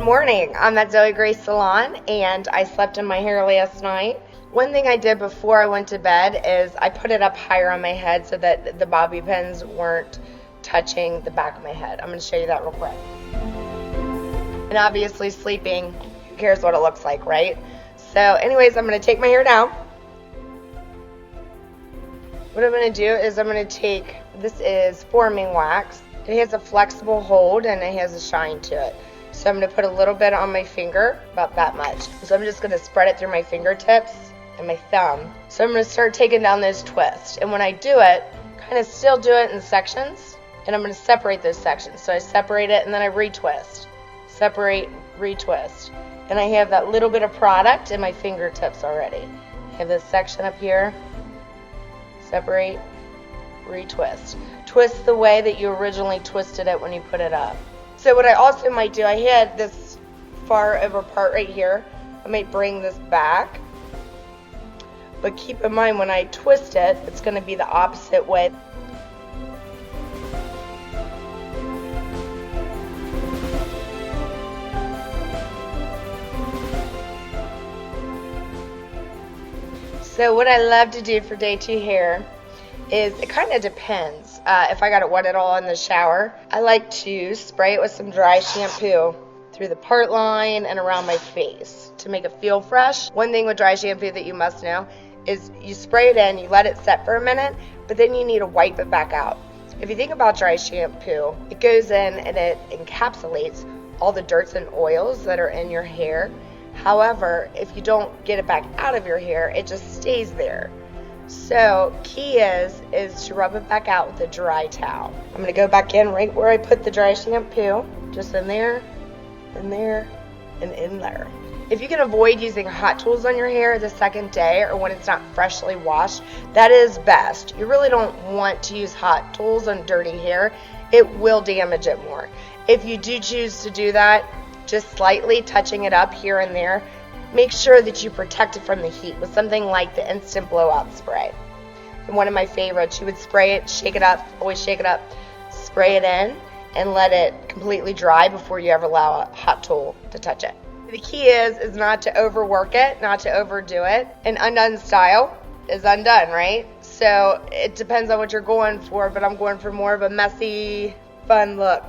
morning. I'm at Zoe Grace Salon and I slept in my hair last night. One thing I did before I went to bed is I put it up higher on my head so that the bobby pins weren't touching the back of my head. I'm going to show you that real quick. And obviously sleeping, who cares what it looks like, right? So anyways, I'm going to take my hair down. What I'm going to do is I'm going to take, this is forming wax. It has a flexible hold and it has a shine to it. So I'm going to put a little bit on my finger, about that much. So I'm just going to spread it through my fingertips and my thumb. So I'm going to start taking down those twists. And when I do it, kind of still do it in sections. And I'm going to separate those sections. So I separate it and then I retwist. Separate, retwist. And I have that little bit of product in my fingertips already. I have this section up here. Separate, retwist. Twist the way that you originally twisted it when you put it up. So what I also might do, I had this far over part right here. I might bring this back. But keep in mind when I twist it, it's going to be the opposite way. So what I love to do for day 2 hair is, it kind of depends. If I got it wet at all in the shower, I like to spray it with some dry shampoo through the part line and around my face to make it feel fresh. One thing with dry shampoo that you must know is you spray it in, you let it set for a minute, but then you need to wipe it back out. If you think about dry shampoo, it goes in and it encapsulates all the dirts and oils that are in your hair. However, if you don't get it back out of your hair, it just stays there. So key is to rub it back out with a dry towel. I'm going to go back in right where I put the dry shampoo, just in there, and in there. If you can avoid using hot tools on your hair the second day or when it's not freshly washed, that is best. You really don't want to use hot tools on dirty hair. It will damage it more. If you do choose to do that, just slightly touching it up here and there, make sure that you protect it from the heat with something like the instant blowout spray. And one of my favorites, you would spray it, shake it up, always shake it up, spray it in, and let it completely dry before you ever allow a hot tool to touch it. The key is not to overwork it, not to overdo it. An undone style is undone, right? So it depends on what you're going for, but I'm going for more of a messy, fun look.